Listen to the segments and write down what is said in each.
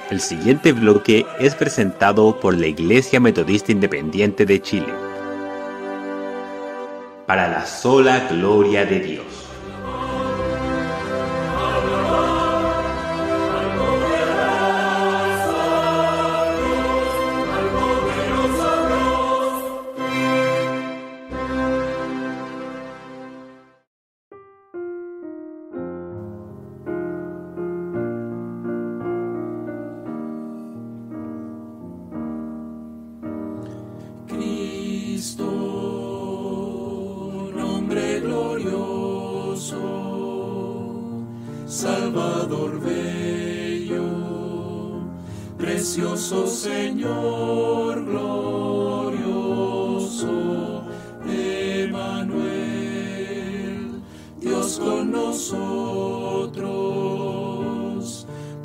El siguiente bloque es presentado por la Iglesia Metodista Independiente de Chile. Para la sola gloria de Dios. Salvador bello, precioso Señor glorioso, Emmanuel, Dios con nosotros,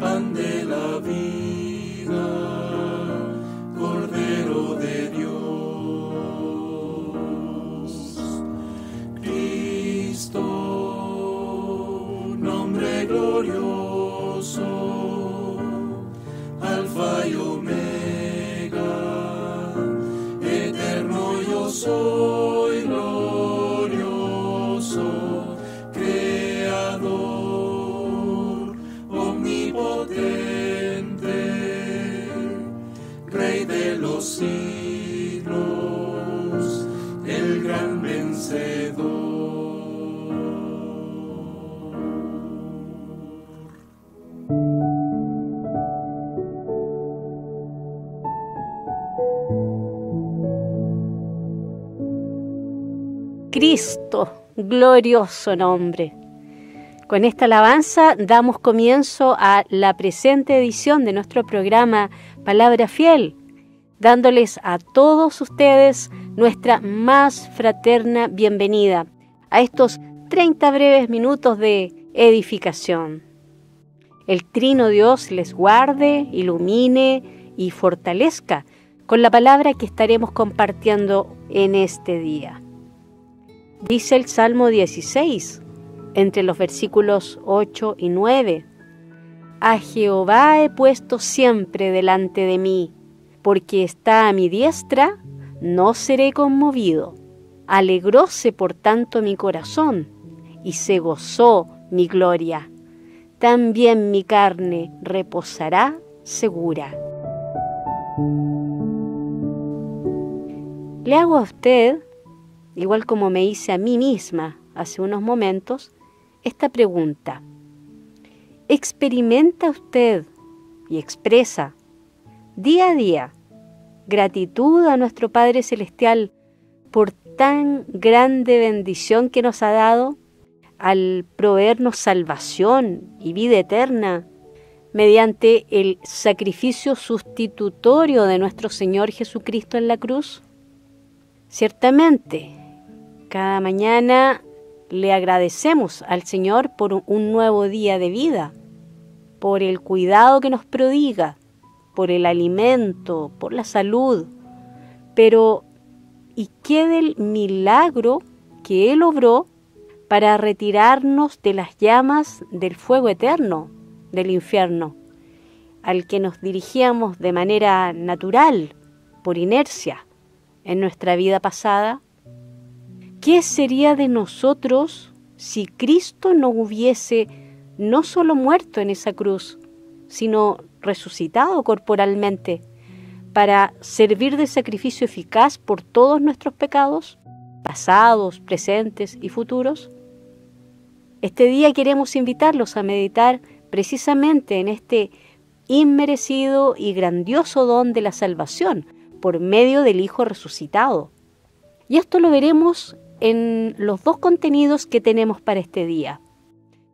pan de la vida, Cordero de Dios, Cristo. Glorioso, Alfa y Omega, eterno yo soy, glorioso, Creador, omnipotente, Rey de los siglos, el gran vencedor. Cristo, glorioso nombre. Con esta alabanza damos comienzo a la presente edición de nuestro programa Palabra Fiel, dándoles a todos ustedes nuestra más fraterna bienvenida a estos 30 breves minutos de edificación. El Trino Dios les guarde, ilumine y fortalezca con la palabra que estaremos compartiendo en este día. Dice el Salmo 16, entre los versículos 8 y 9, A Jehová he puesto siempre delante de mí, porque está a mi diestra, no seré conmovido. Alegróse por tanto mi corazón, y se gozó mi gloria. También mi carne reposará segura. Le hago a usted, igual como me hice a mí misma hace unos momentos, esta pregunta. ¿Experimenta usted y expresa día a día gratitud a nuestro Padre Celestial por tan grande bendición que nos ha dado al proveernos salvación y vida eterna mediante el sacrificio sustitutorio de nuestro Señor Jesucristo en la cruz? Ciertamente, cada mañana le agradecemos al Señor por un nuevo día de vida, por el cuidado que nos prodiga, por el alimento, por la salud. Pero, ¿y qué del milagro que Él obró para retirarnos de las llamas del fuego eterno, del infierno, al que nos dirigíamos de manera natural, por inercia, en nuestra vida pasada? ¿Qué sería de nosotros si Cristo no hubiese no solo muerto en esa cruz, sino resucitado corporalmente para servir de sacrificio eficaz por todos nuestros pecados, pasados, presentes y futuros? Este día queremos invitarlos a meditar precisamente en este inmerecido y grandioso don de la salvación por medio del Hijo resucitado. Y esto lo veremos en los dos contenidos que tenemos para este día,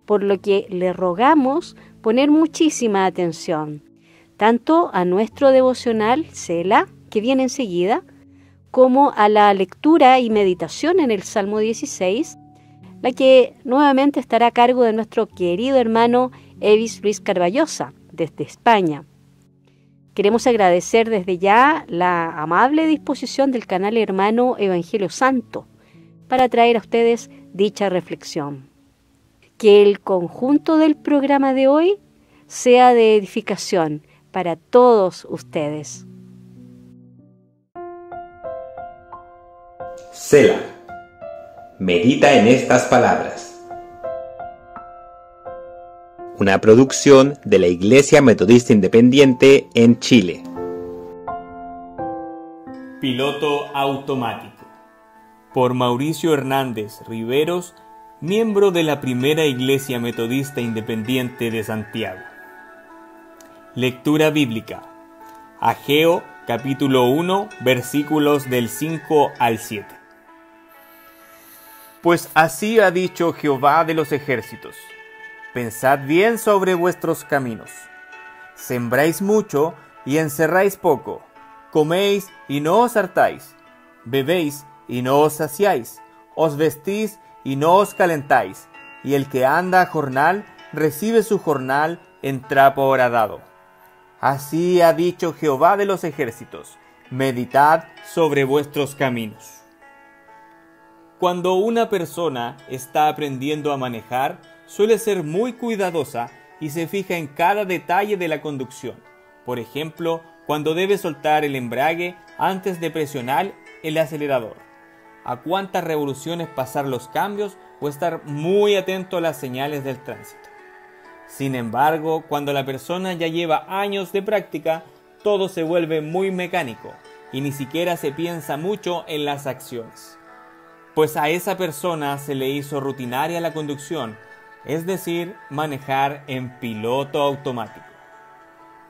por lo que le rogamos poner muchísima atención, tanto a nuestro devocional Sela, que viene enseguida, como a la lectura y meditación en el Salmo 16, la que nuevamente estará a cargo de nuestro querido hermano Evis Luis Carballosa, desde España. Queremos agradecer desde ya la amable disposición del canal hermano Evangelio Santo para traer a ustedes dicha reflexión. Que el conjunto del programa de hoy sea de edificación para todos ustedes. Selah. Medita en estas palabras. Una producción de la Iglesia Metodista Independiente en Chile. Piloto automático. Por Mauricio Hernández Riveros, miembro de la Primera Iglesia Metodista Independiente de Santiago. Lectura bíblica. Ageo, capítulo 1, versículos del 5 al 7. Pues así ha dicho Jehová de los ejércitos: pensad bien sobre vuestros caminos. Sembráis mucho y encerráis poco. Coméis y no os hartáis. Bebéis y no os saciáis. Os vestís y no os calentáis. Y el que anda a jornal recibe su jornal en trapo horadado. Así ha dicho Jehová de los ejércitos: meditad sobre vuestros caminos. Cuando una persona está aprendiendo a manejar, suele ser muy cuidadosa y se fija en cada detalle de la conducción. Por ejemplo, cuando debe soltar el embrague antes de presionar el acelerador, a cuántas revoluciones pasar los cambios o estar muy atento a las señales del tránsito. Sin embargo, cuando la persona ya lleva años de práctica, todo se vuelve muy mecánico y ni siquiera se piensa mucho en las acciones. Pues a esa persona se le hizo rutinaria la conducción, es decir, manejar en piloto automático.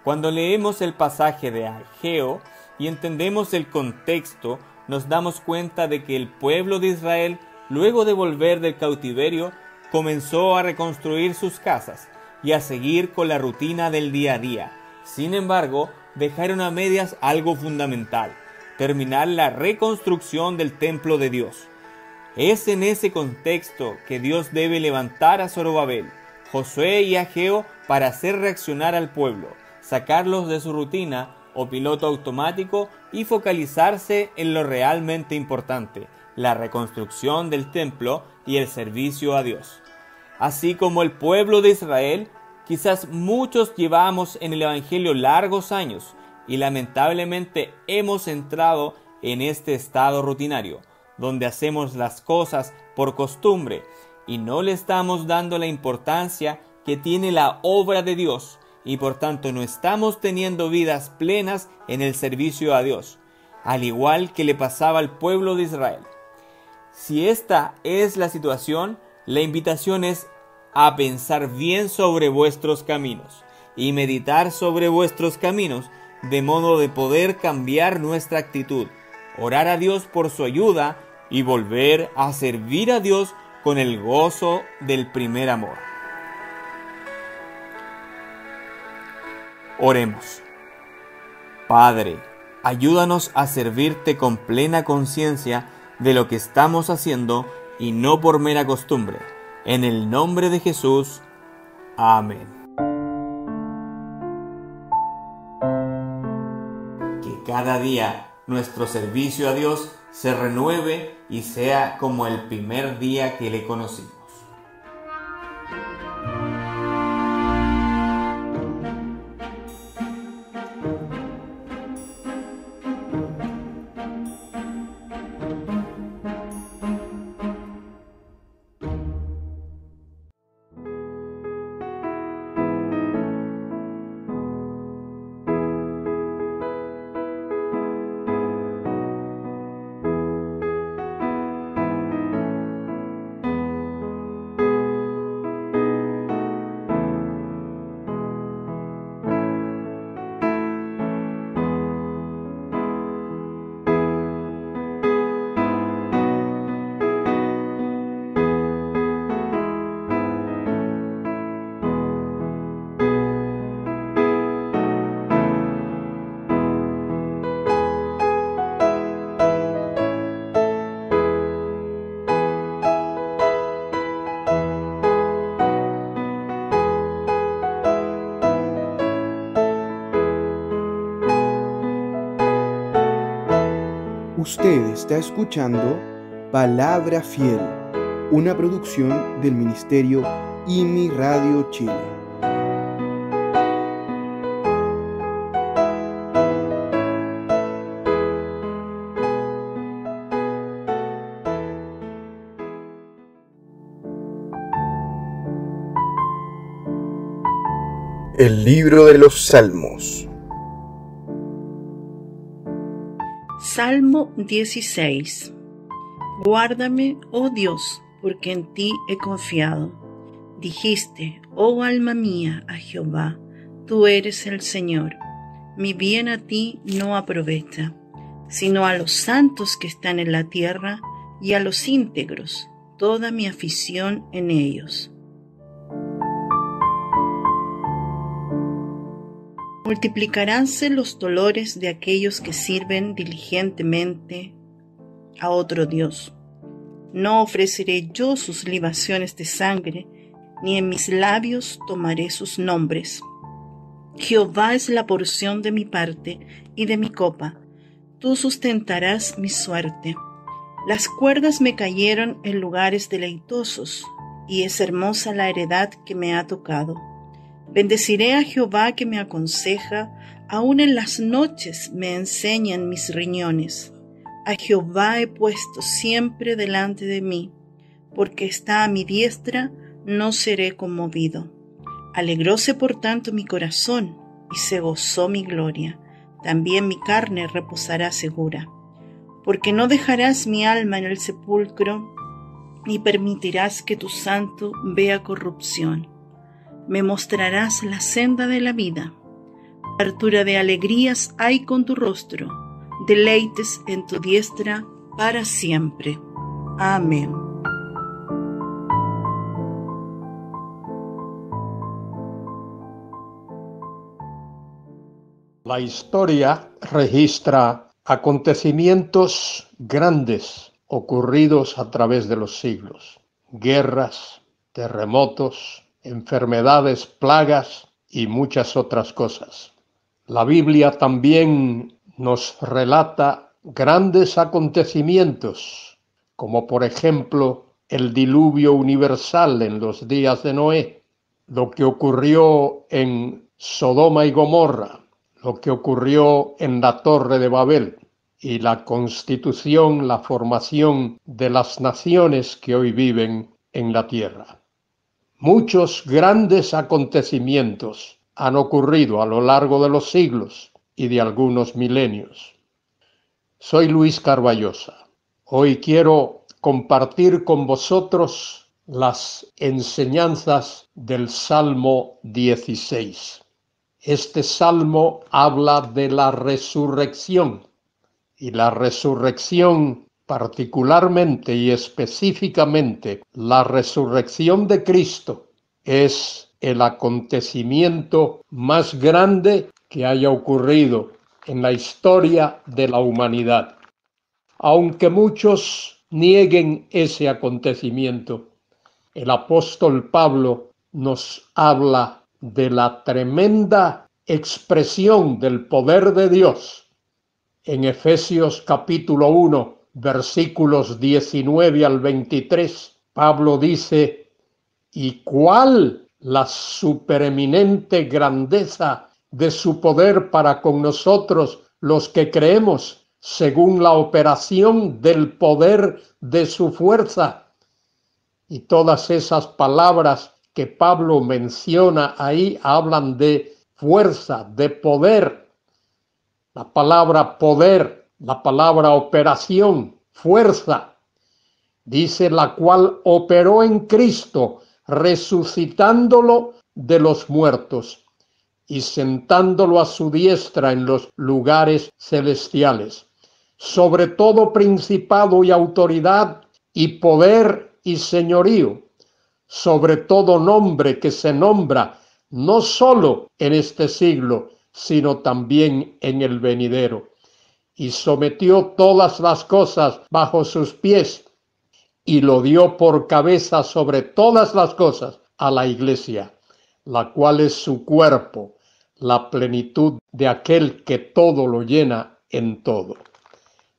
Cuando leemos el pasaje de Ageo y entendemos el contexto, nos damos cuenta de que el pueblo de Israel, luego de volver del cautiverio, comenzó a reconstruir sus casas y a seguir con la rutina del día a día. Sin embargo, dejaron a medias algo fundamental: terminar la reconstrucción del templo de Dios. Es en ese contexto que Dios debe levantar a Zorobabel, Josué y Ageo para hacer reaccionar al pueblo, sacarlos de su rutina o piloto automático y focalizarse en lo realmente importante: la reconstrucción del templo y el servicio a Dios. Así como el pueblo de Israel, quizás muchos llevamos en el Evangelio largos años y lamentablemente hemos entrado en este estado rutinario, donde hacemos las cosas por costumbre y no le estamos dando la importancia que tiene la obra de Dios, y por tanto no estamos teniendo vidas plenas en el servicio a Dios, al igual que le pasaba al pueblo de Israel. Si esta es la situación, la invitación es a pensar bien sobre vuestros caminos y meditar sobre vuestros caminos, de modo de poder cambiar nuestra actitud, orar a Dios por su ayuda y volver a servir a Dios con el gozo del primer amor. Oremos. Padre, ayúdanos a servirte con plena conciencia de lo que estamos haciendo y no por mera costumbre. En el nombre de Jesús. Amén. Que cada día nuestro servicio a Dios se renueve y sea como el primer día que le conocimos. Usted está escuchando Palabra Fiel, una producción del Ministerio IMI Radio Chile. El libro de los Salmos. Salmo 16. Guárdame, oh Dios, porque en ti he confiado. Dijiste, oh alma mía, a Jehová, tú eres el Señor. Mi bien a ti no aprovecha, sino a los santos que están en la tierra y a los íntegros, toda mi afición en ellos. Multiplicaránse los dolores de aquellos que sirven diligentemente a otro Dios. No ofreceré yo sus libaciones de sangre, ni en mis labios tomaré sus nombres. Jehová es la porción de mi parte y de mi copa. Tú sustentarás mi suerte. Las cuerdas me cayeron en lugares deleitosos, y es hermosa la heredad que me ha tocado. Bendeciré a Jehová que me aconseja, aun en las noches me enseñan mis riñones. A Jehová he puesto siempre delante de mí, porque está a mi diestra, no seré conmovido. Alegróse por tanto mi corazón, y se gozó mi gloria. También mi carne reposará segura. Porque no dejarás mi alma en el sepulcro, ni permitirás que tu santo vea corrupción. Me mostrarás la senda de la vida. Hartura de alegrías hay con tu rostro, deleites en tu diestra para siempre. Amén. La historia registra acontecimientos grandes ocurridos a través de los siglos, guerras, terremotos, enfermedades, plagas y muchas otras cosas. La Biblia también nos relata grandes acontecimientos, como por ejemplo el diluvio universal en los días de Noé, lo que ocurrió en Sodoma y Gomorra, lo que ocurrió en la Torre de Babel y la constitución, la formación de las naciones que hoy viven en la tierra. Muchos grandes acontecimientos han ocurrido a lo largo de los siglos y de algunos milenios. Soy Luis Carballosa. Hoy quiero compartir con vosotros las enseñanzas del Salmo 16. Este salmo habla de la resurrección, y la resurrección, particularmente y específicamente la resurrección de Cristo, es el acontecimiento más grande que haya ocurrido en la historia de la humanidad. Aunque muchos nieguen ese acontecimiento, el apóstol Pablo nos habla de la tremenda expresión del poder de Dios. En Efesios capítulo 1, versículos 19 al 23, Pablo dice: ¿y cuál la supereminente grandeza de su poder para con nosotros los que creemos, según la operación del poder de su fuerza? Y todas esas palabras que Pablo menciona ahí hablan de fuerza, de poder. La palabra poder, la palabra operación, fuerza, dice, la cual operó en Cristo, resucitándolo de los muertos y sentándolo a su diestra en los lugares celestiales, sobre todo principado y autoridad y poder y señorío, sobre todo nombre que se nombra no solo en este siglo, sino también en el venidero. Y sometió todas las cosas bajo sus pies, y lo dio por cabeza sobre todas las cosas a la Iglesia, la cual es su cuerpo, la plenitud de aquel que todo lo llena en todo.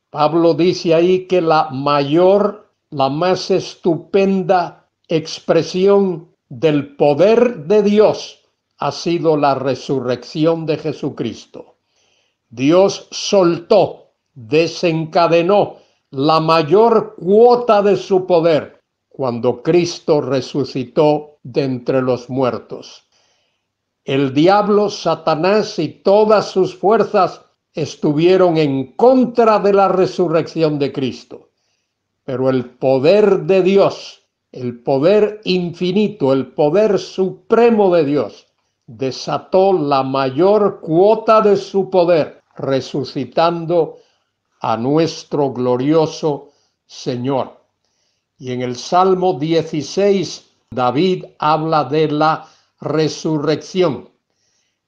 Pablo dice ahí que la mayor, la más estupenda expresión del poder de Dios ha sido la resurrección de Jesucristo. Dios soltó, desencadenó la mayor cuota de su poder cuando Cristo resucitó de entre los muertos. El diablo, Satanás y todas sus fuerzas estuvieron en contra de la resurrección de Cristo. Pero el poder de Dios, el poder infinito, el poder supremo de Dios, desató la mayor cuota de su poder, resucitando a nuestro glorioso Señor. Y en el Salmo 16, David habla de la resurrección.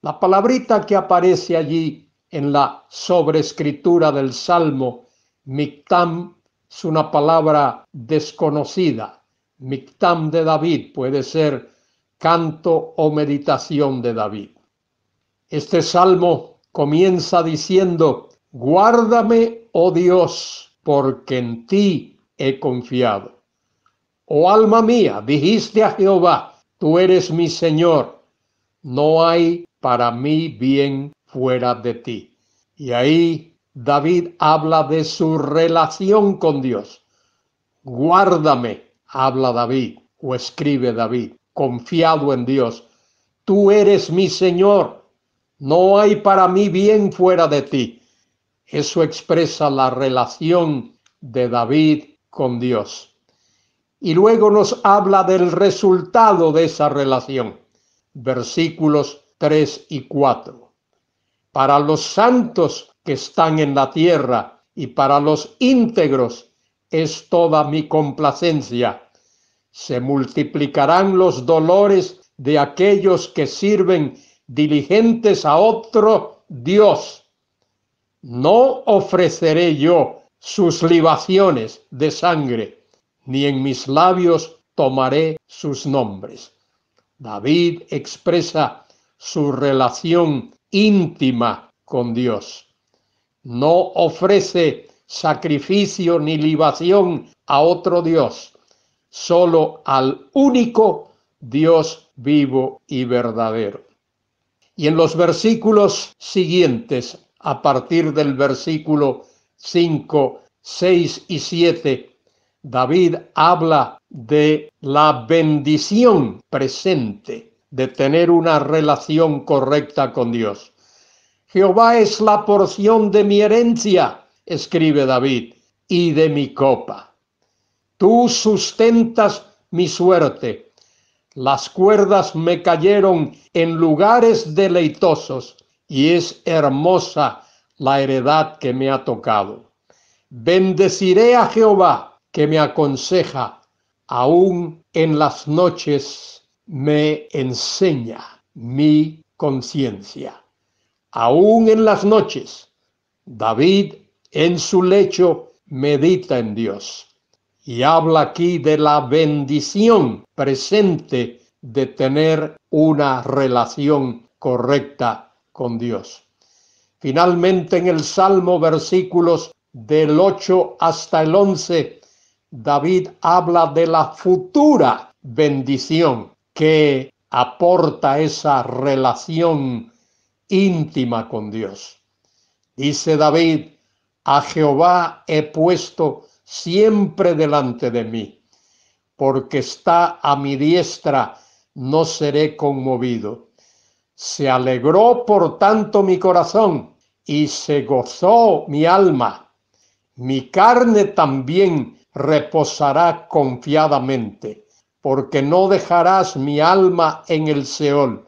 La palabrita que aparece allí en la sobrescritura del Salmo, Mictam, es una palabra desconocida. Mictam de David puede ser canto o meditación de David. Este salmo comienza diciendo: guárdame, oh Dios, porque en ti he confiado. Oh alma mía, dijiste a Jehová, tú eres mi Señor, no hay para mí bien fuera de ti. Y ahí David habla de su relación con Dios. Guárdame, habla David o escribe David, confiado en Dios. Tú eres mi Señor, no hay para mí bien fuera de ti. Eso expresa la relación de David con Dios. Y luego nos habla del resultado de esa relación. Versículos 3 y 4. Para los santos que están en la tierra y para los íntegros es toda mi complacencia. Se multiplicarán los dolores de aquellos que sirven diligentes a otro Dios. No ofreceré yo sus libaciones de sangre, ni en mis labios tomaré sus nombres. David expresa su relación íntima con Dios. No ofrece sacrificio ni libación a otro Dios, solo al único Dios vivo y verdadero. Y en los versículos siguientes, a partir del versículo 5, 6 y 7, David habla de la bendición presente de tener una relación correcta con Dios. Jehová es la porción de mi herencia, escribe David, y de mi copa. Tú sustentas mi suerte. Las cuerdas me cayeron en lugares deleitosos, y es hermosa la heredad que me ha tocado. Bendeciré a Jehová, que me aconseja, aún en las noches me enseña mi conciencia. Aún en las noches, David en su lecho medita en Dios y habla aquí de la bendición presente de tener una relación correcta con Dios. Finalmente, en el Salmo, versículos del 8 hasta el 11, David habla de la futura bendición que aporta esa relación íntima con Dios. Dice David: a Jehová he puesto siempre delante de mí, porque está a mi diestra, no seré conmovido. Se alegró por tanto mi corazón, y se gozó mi alma. Mi carne también reposará confiadamente, porque no dejarás mi alma en el Seol,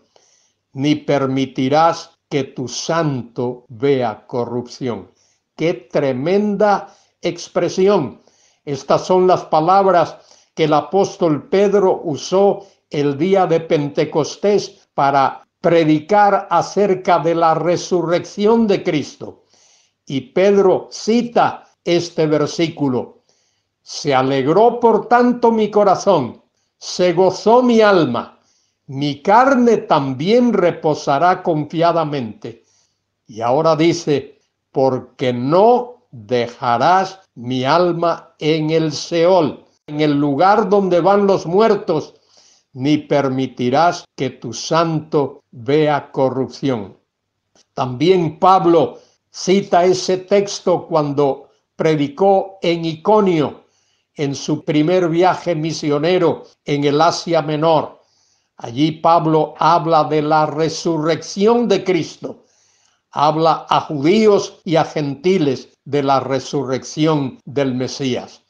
ni permitirás que tu santo vea corrupción. ¡Qué tremenda expresión! Estas son las palabras que el apóstol Pedro usó el día de Pentecostés para predicar acerca de la resurrección de Cristo. Y Pedro cita este versículo: se alegró por tanto mi corazón, se gozó mi alma, mi carne también reposará confiadamente. Y ahora dice: porque no dejarás mi alma en el Seol, en el lugar donde van los muertos, ni permitirás que tu santo vea corrupción. También Pablo cita ese texto cuando predicó en Iconio, en su primer viaje misionero en el Asia Menor. Allí Pablo habla de la resurrección de Cristo. Habla a judíos y a gentiles de la resurrección del Mesías.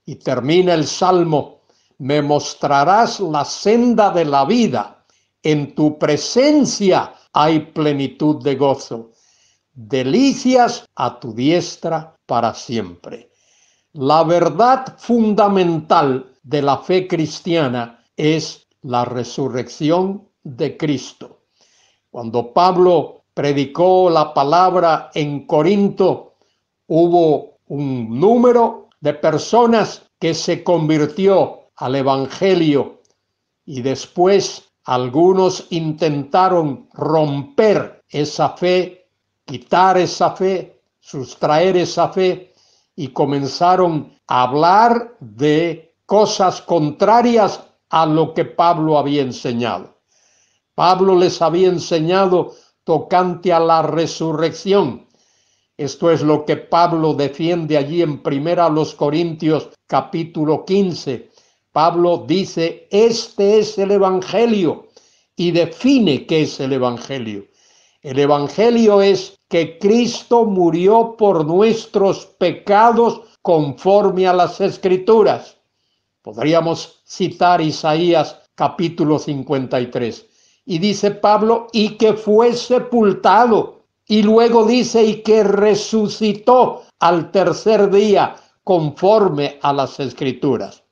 Y termina el Salmo: me mostrarás la senda de la vida, en tu presencia hay plenitud de gozo, delicias a tu diestra para siempre. La verdad fundamental de la fe cristiana es la resurrección de Cristo. Cuando Pablo predicó la palabra en Corinto, hubo un número de personas que se convirtió al Evangelio y después algunos intentaron romper esa fe, quitar esa fe, sustraer esa fe y comenzaron a hablar de cosas contrarias a lo que Pablo había enseñado. Pablo les había enseñado tocante a la resurrección. Esto es lo que Pablo defiende allí en 1 Corintios capítulo 15. Pablo dice: este es el Evangelio, y define qué es el Evangelio. El Evangelio es que Cristo murió por nuestros pecados conforme a las Escrituras. Podríamos citar Isaías capítulo 53. Y dice Pablo: y que fue sepultado. Y luego dice: y que resucitó al tercer día conforme a las Escrituras.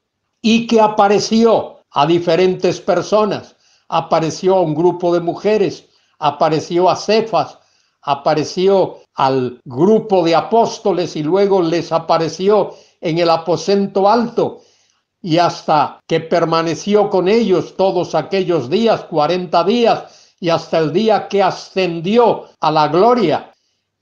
Y que apareció a diferentes personas. Apareció a un grupo de mujeres, apareció a Cefas, apareció al grupo de apóstoles y luego les apareció en el aposento alto. Y hasta que permaneció con ellos todos aquellos días, 40 días, y hasta el día que ascendió a la gloria.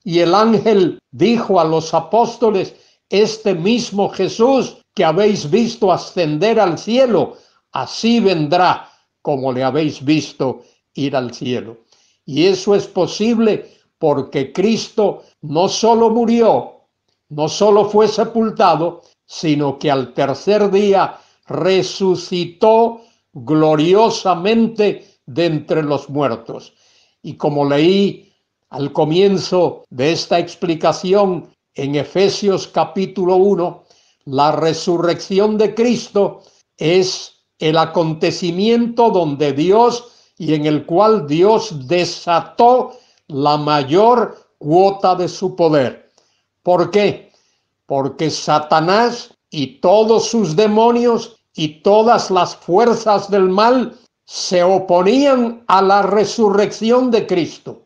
Y el ángel dijo a los apóstoles: este mismo Jesús que habéis visto ascender al cielo, así vendrá como le habéis visto ir al cielo. Y eso es posible porque Cristo no solo murió, no solo fue sepultado, sino que al tercer día resucitó gloriosamente de entre los muertos. Y como leí al comienzo de esta explicación en Efesios capítulo 1, la resurrección de Cristo es el acontecimiento donde Dios y en el cual Dios desató la mayor cuota de su poder. ¿Por qué? Porque Satanás y todos sus demonios y todas las fuerzas del mal se oponían a la resurrección de Cristo,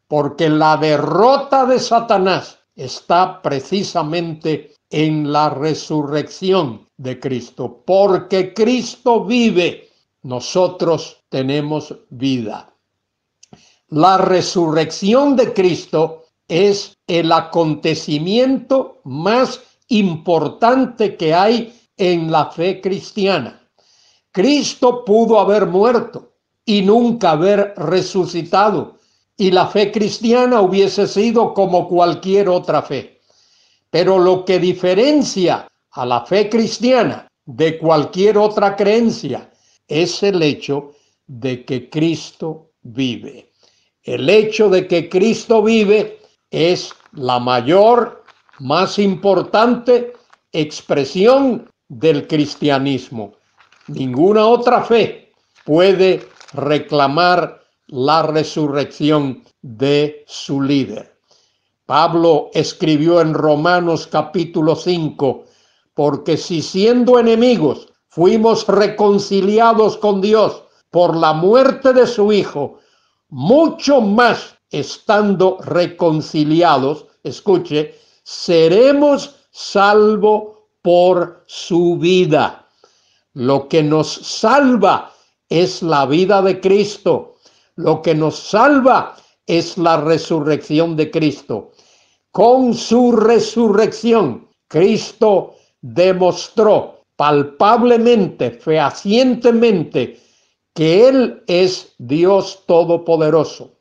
porque la derrota de Satanás está precisamente en la resurrección de Cristo. Porque Cristo vive, nosotros tenemos vida. La resurrección de Cristo es el acontecimiento más importante que hay en la fe cristiana. Cristo pudo haber muerto y nunca haber resucitado, y la fe cristiana hubiese sido como cualquier otra fe. Pero lo que diferencia a la fe cristiana de cualquier otra creencia es el hecho de que Cristo vive. El hecho de que Cristo vive es la mayor, más importante expresión del cristianismo. Ninguna otra fe puede reclamar la resurrección de su líder. Pablo escribió en Romanos capítulo 5, porque si siendo enemigos fuimos reconciliados con Dios por la muerte de su Hijo, mucho más estando reconciliados, escuche, seremos salvos por su vida. Lo que nos salva es la vida de Cristo. Lo que nos salva es la resurrección de Cristo. Con su resurrección, Cristo demostró palpablemente, fehacientemente, que Él es Dios Todopoderoso.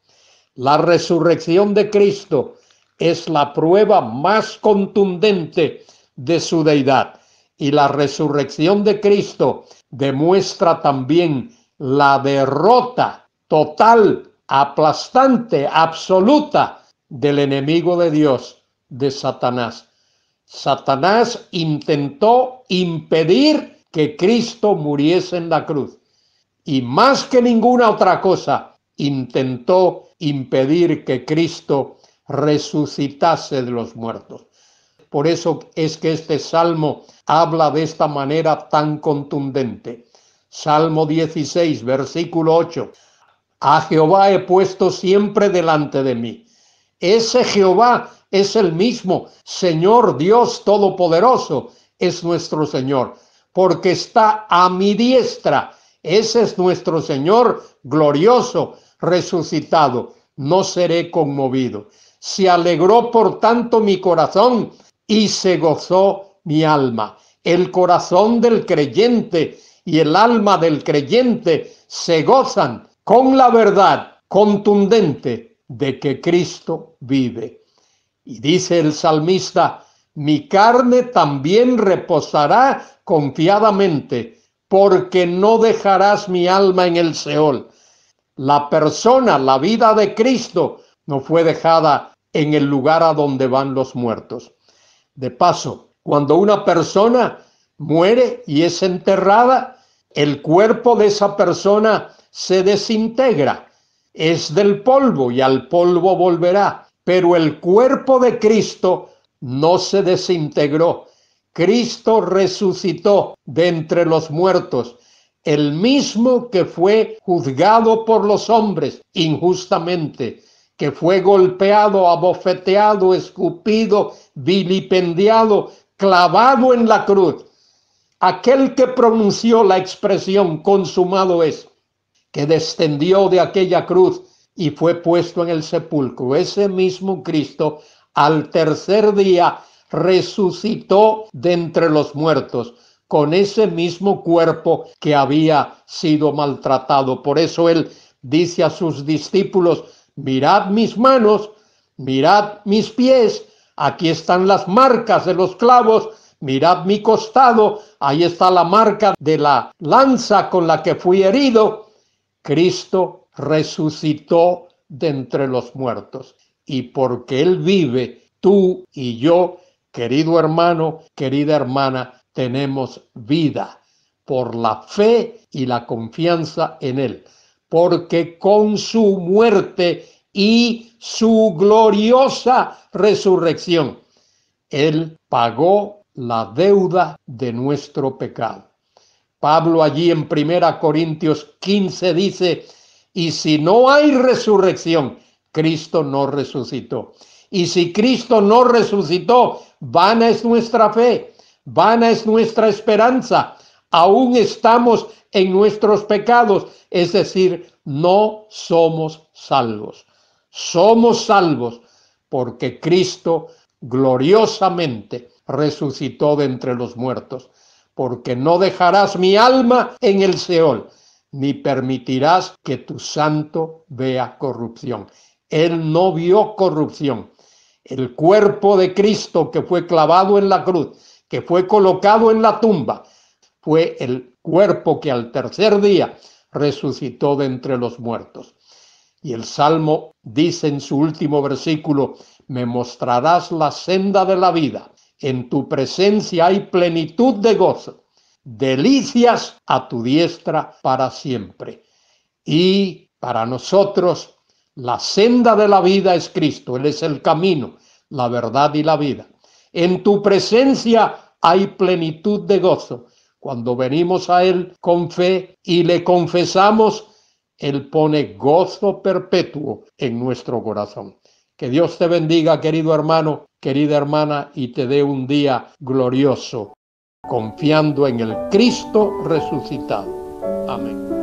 La resurrección de Cristo es la prueba más contundente de su deidad. Y la resurrección de Cristo demuestra también la derrota total, aplastante, absoluta del enemigo de Dios, de Satanás. Satanás intentó impedir que Cristo muriese en la cruz. Y más que ninguna otra cosa, intentó impedir que Cristo resucitase de los muertos. Por eso es que este salmo habla de esta manera tan contundente. Salmo 16, versículo 8. A Jehová he puesto siempre delante de mí. Ese Jehová es el mismo Señor Dios Todopoderoso, es nuestro Señor, porque está a mi diestra. Ese es nuestro Señor glorioso, resucitado. No seré conmovido. Se alegró por tanto mi corazón y se gozó mi alma. El corazón del creyente y el alma del creyente se gozan con la verdad contundente de que Cristo vive. Y dice el salmista, mi carne también reposará confiadamente, porque no dejarás mi alma en el Seol. La persona, la vida de Cristo, no fue dejada en el lugar a donde van los muertos. De paso, cuando una persona muere y es enterrada, el cuerpo de esa persona se desintegra. Es del polvo y al polvo volverá. Pero el cuerpo de Cristo no se desintegró. Cristo resucitó de entre los muertos, el mismo que fue juzgado por los hombres injustamente, que fue golpeado, abofeteado, escupido, vilipendiado, clavado en la cruz. Aquel que pronunció la expresión consumado es, que descendió de aquella cruz y fue puesto en el sepulcro. Ese mismo Cristo al tercer día resucitó de entre los muertos con ese mismo cuerpo que había sido maltratado. Por eso él dice a sus discípulos, mirad mis manos, mirad mis pies, aquí están las marcas de los clavos, mirad mi costado, ahí está la marca de la lanza con la que fui herido. Cristo resucitó de entre los muertos. Y porque Él vive, tú y yo, querido hermano, querida hermana, tenemos vida por la fe y la confianza en Él. Porque con su muerte y su gloriosa resurrección, Él pagó la deuda de nuestro pecado. Pablo allí en 1 Corintios 15 dice, y si no hay resurrección, Cristo no resucitó. Y si Cristo no resucitó, vana es nuestra fe, vana es nuestra esperanza. Aún estamos en nuestros pecados, es decir, no somos salvos. Somos salvos porque Cristo gloriosamente resucitó de entre los muertos. Porque no dejarás mi alma en el Seol, ni permitirás que tu santo vea corrupción. Él no vio corrupción. El cuerpo de Cristo que fue clavado en la cruz, que fue colocado en la tumba, fue el cuerpo que al tercer día resucitó de entre los muertos. Y el Salmo dice en su último versículo, me mostrarás la senda de la vida. En tu presencia hay plenitud de gozo, delicias a tu diestra para siempre. Y para nosotros la senda de la vida es Cristo. Él es el camino, la verdad y la vida. En tu presencia hay plenitud de gozo. Cuando venimos a Él con fe y le confesamos, Él pone gozo perpetuo en nuestro corazón. Que Dios te bendiga, querido hermano, querida hermana, y te dé un día glorioso, confiando en el Cristo resucitado. Amén.